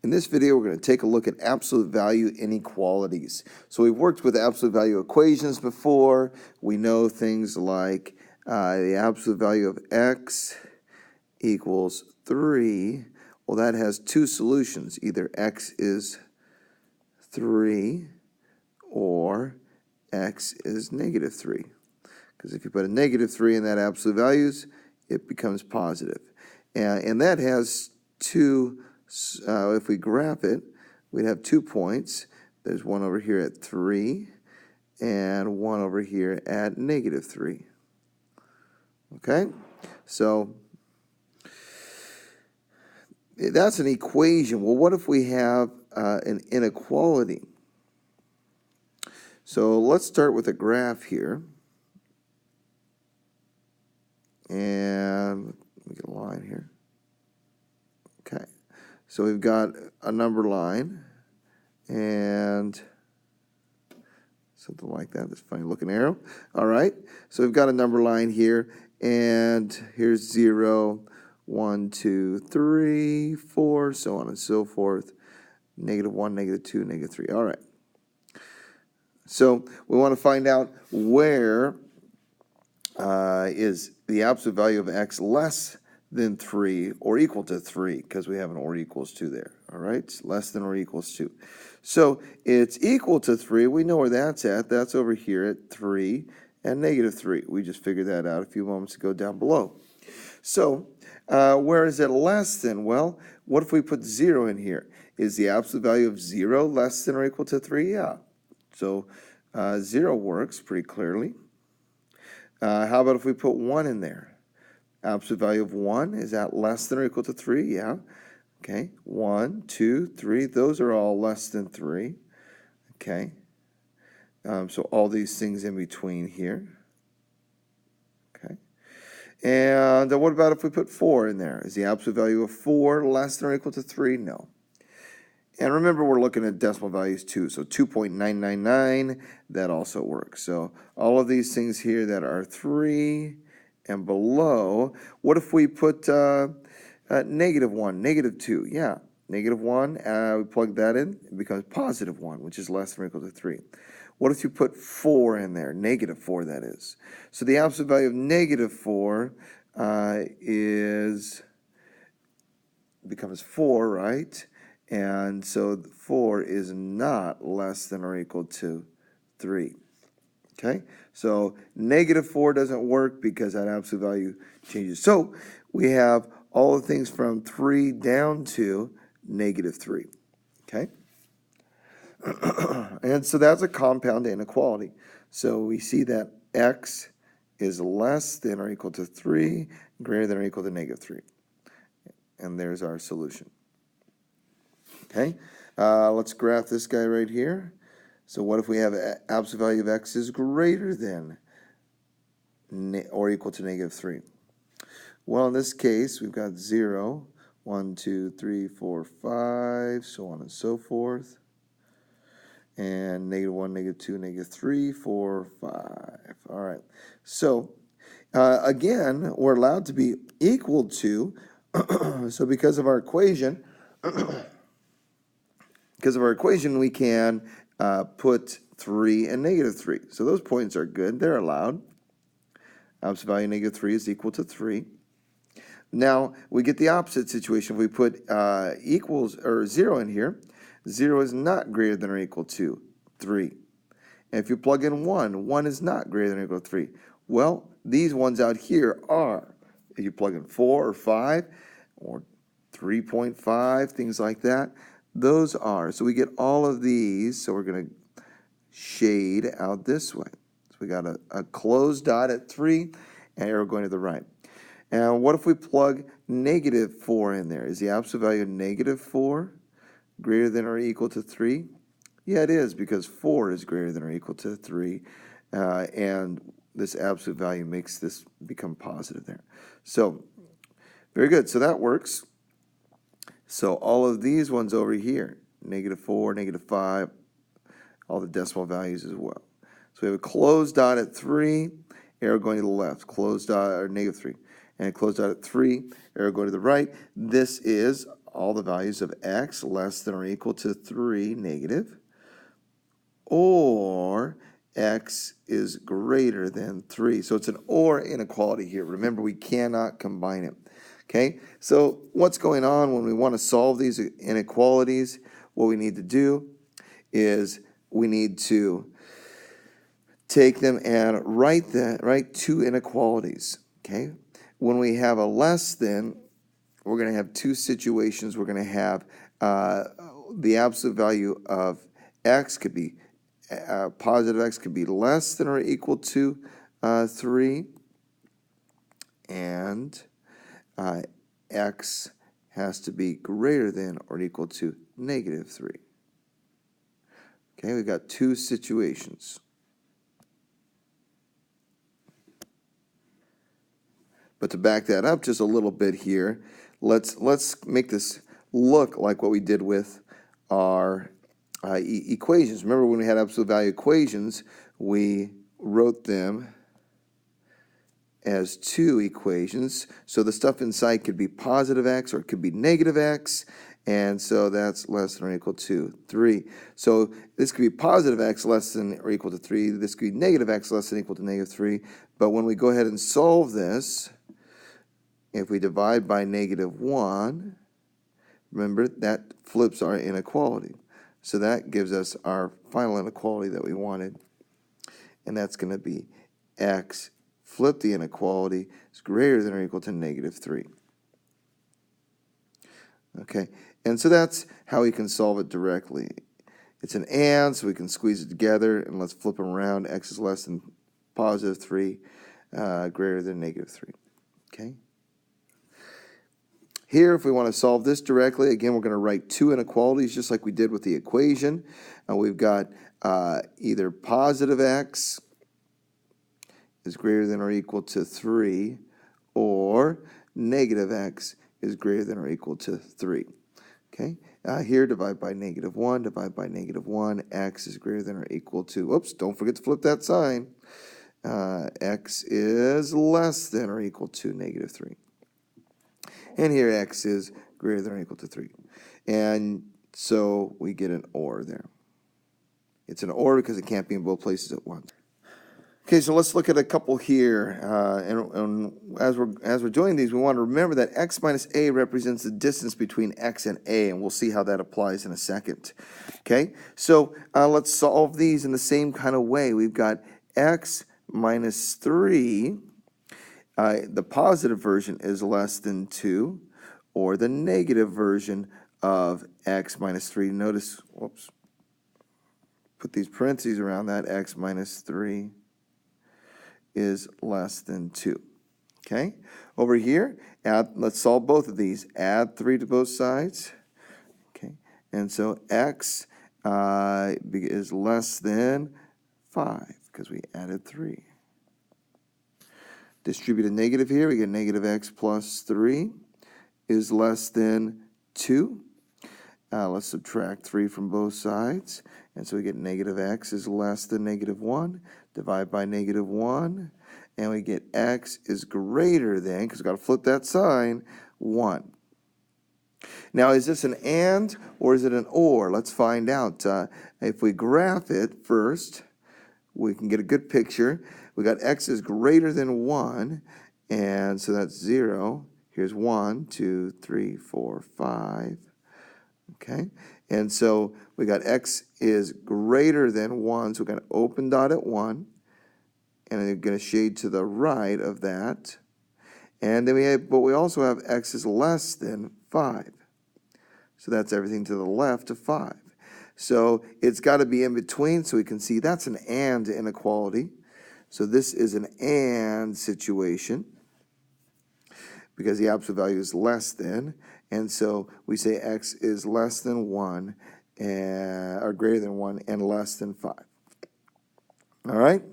In this video, we're going to take a look at absolute value inequalities. So we've worked with absolute value equations before. We know things like the absolute value of x equals 3. Well, that has two solutions. Either x is 3 or x is negative 3. Because if you put a negative 3 in that absolute values, it becomes positive. And that has two, if we graph it, we'd have 2 points. There's one over here at 3 and one over here at negative 3. Okay? So that's an equation. Well, what if we have an inequality? So let's start with a graph here. And let me get a line here. Okay. So we've got a number line and something like that. This funny looking arrow. All right. So we've got a number line here, and here's 0, 1, 2, 3, 4, so on and so forth. Negative 1, negative 2, negative 3. All right. So we want to find out where is the absolute value of x less than 3 or equal to 3, because we have an or equals to there. All right, it's less than or equals to. So it's equal to 3. We know where that's at. That's over here at 3 and negative 3. We just figured that out a few moments ago down below. So where is it less than? Well, what if we put 0 in here? Is the absolute value of 0 less than or equal to 3? Yeah. So 0 works pretty clearly. How about if we put 1 in there? Absolute value of 1, is that less than or equal to 3? Yeah. Okay. 1, 2, 3. Those are all less than 3. Okay. So all these things in between here. Okay. And what about if we put 4 in there? Is the absolute value of 4 less than or equal to 3? No. And remember, we're looking at decimal values too. So 2.999, that also works. So all of these things here that are 3 and below. What if we put negative 1, negative 2? Yeah, negative 1, we plug that in, it becomes positive 1, which is less than or equal to 3. What if you put 4 in there? Negative 4, that is. So the absolute value of negative 4 becomes 4, right? And so 4 is not less than or equal to 3. Okay? So negative 4 doesn't work because that absolute value changes. So we have all the things from 3 down to negative 3. Okay? And so that's a compound inequality. So we see that x is less than or equal to 3, greater than or equal to negative 3. And there's our solution. Okay, let's graph this guy right here. So what if we have absolute value of x is greater than or equal to negative 3? Well, in this case, we've got 0, 1, 2, 3, 4, 5, so on and so forth. And negative 1, negative 2, negative 3, 4, 5. All right. So, again, we're allowed to be equal to, so because of our equation, we can put 3 and negative 3. So those points are good. They're allowed. Absolute value of negative 3 is equal to 3. Now, we get the opposite situation. If we put equals or 0 in here, 0 is not greater than or equal to 3. And if you plug in 1, 1 is not greater than or equal to 3. Well, these ones out here are. If you plug in 4 or 5 or 3.5, things like that, those are. So we get all of these. So we're going to shade out this way. So we got a closed dot at 3 and arrow going to the right. And what if we plug negative 4 in there? Is the absolute value of negative 4 greater than or equal to 3? Yeah, it is, because 4 is greater than or equal to 3. And this absolute value makes this become positive there. So, very good. So that works. So all of these ones over here, negative 4, negative 5, all the decimal values as well. So we have a closed dot at 3, arrow going to the left, closed dot or negative 3, and a closed dot at 3, arrow going to the right. This is all the values of x less than or equal to 3 negative, or x is greater than 3. So it's an or inequality here. Remember, we cannot combine it. Okay, so what's going on when we want to solve these inequalities? What we need to do is we need to take them and write two inequalities. Okay, when we have a less than, we're going to have two situations. We're going to have the absolute value of x could be positive x could be less than or equal to 3, and x has to be greater than or equal to negative 3. Okay, we've got two situations. But to back that up just a little bit here, let's make this look like what we did with our equations. Remember when we had absolute value equations, we wrote them as two equations. So the stuff inside could be positive x or it could be negative x, and so that's less than or equal to 3. So this could be positive x less than or equal to 3. This could be negative x less than or equal to negative 3. But when we go ahead and solve this, if we divide by negative 1, remember that flips our inequality. So that gives us our final inequality that we wanted. And that's going to be x, flip the inequality, is greater than or equal to negative 3. Okay, and so that's how we can solve it directly. It's an and, so we can squeeze it together, and let's flip them around. X is less than positive 3, greater than negative 3. Okay. Here, if we want to solve this directly, again, we're going to write two inequalities just like we did with the equation. We've got either positive x is greater than or equal to 3, or negative x is greater than or equal to 3. Okay, here divide by negative 1, divide by negative 1, x is greater than or equal to, oops, don't forget to flip that sign, x is less than or equal to negative 3. And here x is greater than or equal to 3. And so we get an or there. It's an or because it can't be in both places at once. Okay, so let's look at a couple here. And as we're doing these, we want to remember that x minus a represents the distance between x and a, and we'll see how that applies in a second. Okay, so let's solve these in the same kind of way. We've got x minus 3. The positive version is less than 2, or the negative version of x minus 3. Notice, whoops, put these parentheses around that, x minus 3 is less than 2. Okay, over here, let's solve both of these. Add 3 to both sides. Okay, and so x is less than 5 because we added 3. Distribute a negative here, we get negative x plus 3 is less than 2. Let's subtract 3 from both sides, and so we get negative x is less than negative 1. Divide by negative 1, and we get x is greater than, because we've got to flip that sign, 1. Now, is this an and or is it an or? Let's find out. If we graph it first, we can get a good picture. We got x is greater than 1, and so that's 0. Here's 1, 2, 3, 4, 5. Okay, and so we got x is greater than 1, so we're going to open dot at 1, and I'm going to shade to the right of that. And then we also have x is less than 5. So that's everything to the left of 5. So it's got to be in between, so we can see that's an and inequality. So this is an and situation because the absolute value is less than. And so we say x is less than 1 or greater than 1 and less than 5. All right?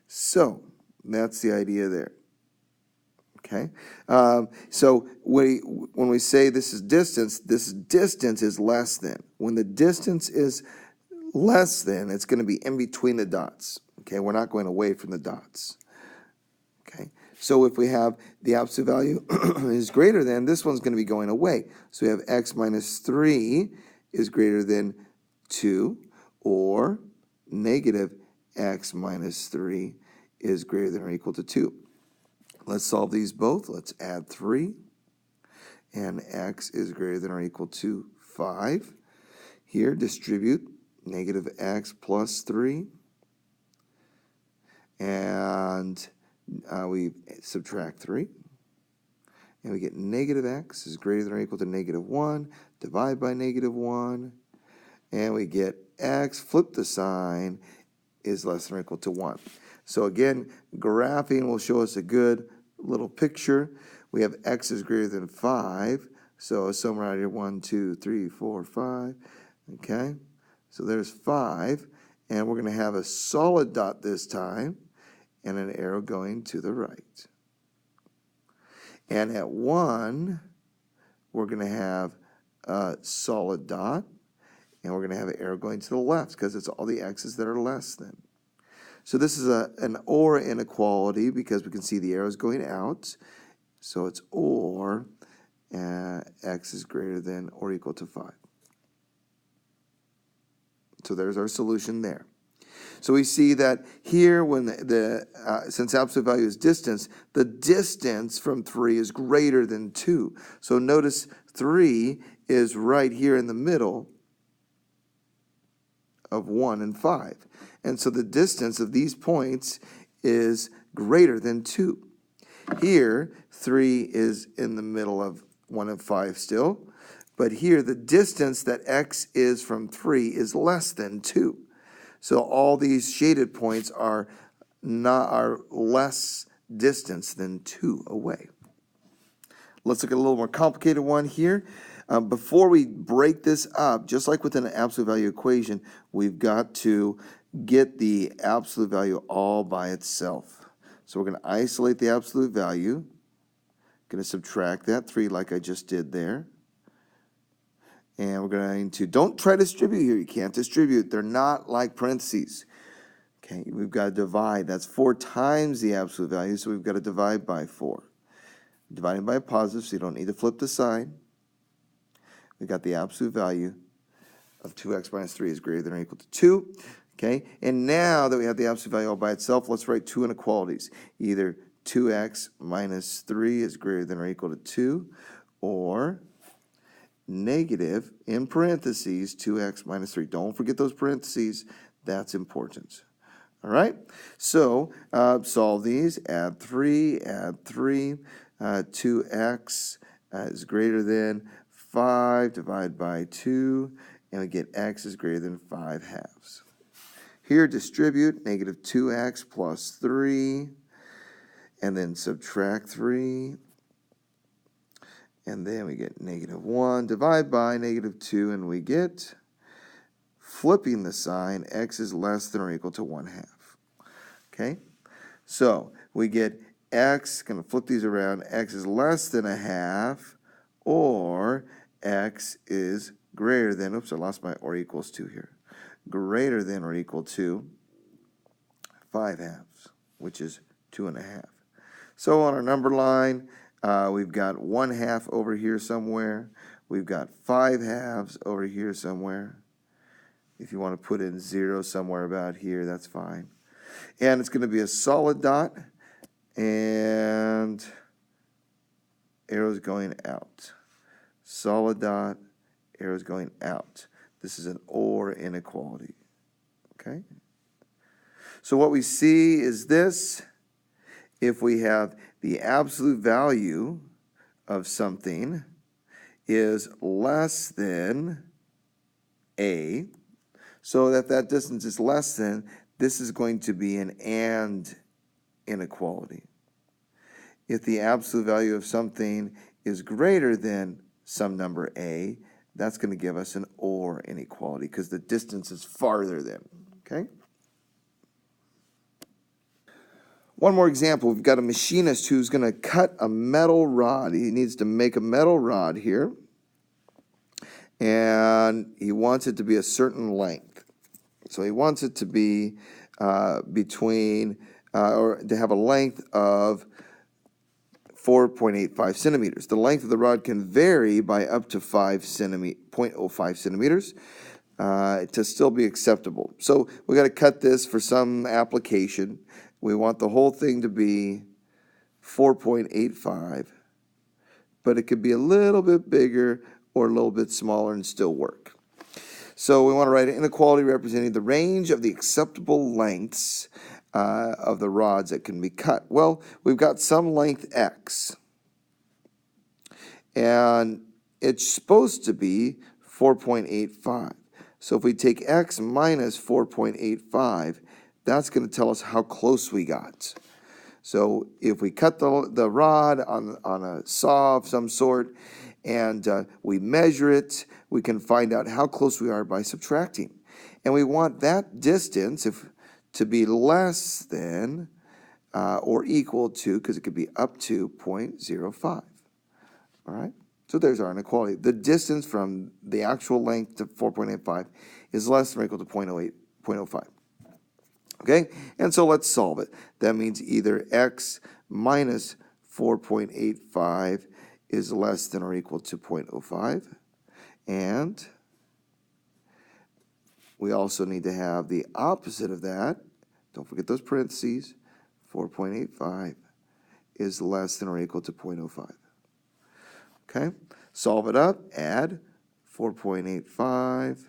So that's the idea there. Okay? So when we say this distance is less than. When the distance is less than, it's going to be in between the dots. Okay? We're not going away from the dots. Okay? So if we have the absolute value is greater than, this one's going to be going away. So we have x minus 3 is greater than 2, or negative x minus 3 is greater than or equal to 2. Let's solve these both. Let's add 3, and x is greater than or equal to 5. Here, distribute negative x plus 3, and we subtract 3, and we get negative x is greater than or equal to negative 1, divide by negative 1, and we get x, flip the sign, is less than or equal to 1. So again, graphing will show us a good little picture. We have x is greater than 5, so somewhere out here, 1, 2, 3, 4, 5, okay? So there's 5, and we're going to have a solid dot this time, and an arrow going to the right. And at 1, we're going to have a solid dot, and we're going to have an arrow going to the left because it's all the x's that are less than. So this is an OR inequality because we can see the arrows going out. So it's OR x is greater than or equal to 5. So there's our solution there. So we see that here, when since absolute value is distance, the distance from 3 is greater than 2. So notice 3 is right here in the middle of 1 and 5. And so the distance of these points is greater than 2. Here, 3 is in the middle of 1 and 5 still. But here, the distance that x is from 3 is less than 2. So all these shaded points are less distance than 2 away. Let's look at a little more complicated one here. Before we break this up, just like with an absolute value equation, we've got to get the absolute value all by itself. So we're going to isolate the absolute value. Going to subtract that 3 like I just did there. And we're going to, don't try to distribute here. You can't distribute. They're not like parentheses. Okay, we've got to divide. That's 4 times the absolute value, so we've got to divide by 4. Dividing by a positive, so you don't need to flip the sign. We've got the absolute value of 2x minus 3 is greater than or equal to 2. Okay, and now that we have the absolute value all by itself, let's write two inequalities. Either 2x minus 3 is greater than or equal to 2, or negative, in parentheses, 2x minus 3. Don't forget those parentheses. That's important. All right? So, solve these. Add 3, 2x is greater than 5, divide by 2, and we get x is greater than 5 halves. Here, distribute negative 2x plus 3, and then subtract 3. And then we get negative 1, divide by negative 2, and we get, flipping the sign, x is less than or equal to 1/2. Okay? So we get x, going to flip these around, x is less than 1/2, or x is greater than, oops, I lost my or equals to here, greater than or equal to 5 halves, which is 2.5. So on our number line, we've got 1/2 over here somewhere. We've got 5 halves over here somewhere. If you want to put in 0 somewhere about here, that's fine. And it's going to be a solid dot, and arrows going out. Solid dot, arrows going out. This is an OR inequality. Okay? So what we see is this. If we have the absolute value of something is less than a, so that distance is less than, this is going to be an AND inequality. If the absolute value of something is greater than some number a, that's going to give us an OR inequality because the distance is farther than, okay? One more example, we've got a machinist who's going to cut a metal rod. He needs to make a metal rod here, and he wants it to be a certain length. So he wants it to be or to have a length of 4.85 centimeters. The length of the rod can vary by up to 0.05 centimeters to still be acceptable. So we got to cut this for some application. We want the whole thing to be 4.85, but it could be a little bit bigger or a little bit smaller and still work. So we want to write an inequality representing the range of the acceptable lengths of the rods that can be cut. Well, we've got some length x, and it's supposed to be 4.85. So if we take x minus 4.85, that's going to tell us how close we got. So if we cut the rod on a saw of some sort and we measure it, we can find out how close we are by subtracting. And we want that distance to be less than or equal to, because it could be up to 0.05. All right? So there's our inequality. The distance from the actual length to 4.85 is less than or equal to 0.05. Okay, and so let's solve it. That means either x minus 4.85 is less than or equal to 0.05, and we also need to have the opposite of that. Don't forget those parentheses. 4.85 is less than or equal to 0.05. Okay, solve it up, add 4.85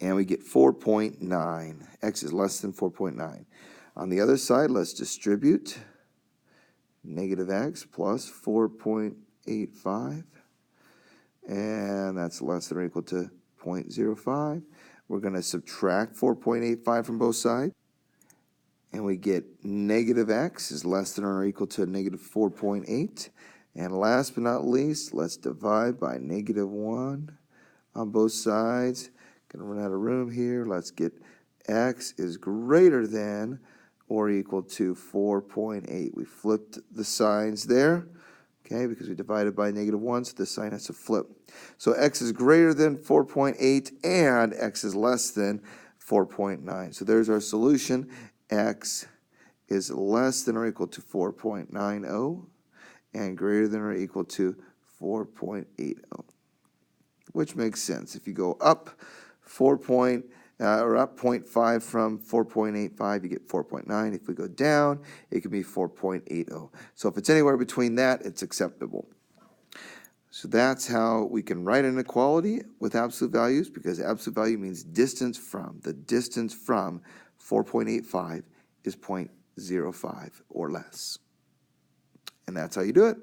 and we get 4.9. X is less than 4.9. On the other side, let's distribute negative x plus 4.85, and that's less than or equal to 0.05. We're going to subtract 4.85 from both sides, and we get negative x is less than or equal to negative 4.8. And last but not least, let's divide by negative 1 on both sides. Gonna run out of room here. Let's get x is greater than or equal to 4.8. We flipped the signs there, okay, because we divided by negative 1, so the sign has to flip. So x is greater than 4.8 and x is less than 4.9. So there's our solution. X is less than or equal to 4.90 and greater than or equal to 4.80, which makes sense. If you go up up 0.5 from 4.85, you get 4.9. If we go down, it could be 4.80. So if it's anywhere between that, it's acceptable. So that's how we can write an inequality with absolute values, because absolute value means distance from. The distance from 4.85 is 0.05 or less. And that's how you do it.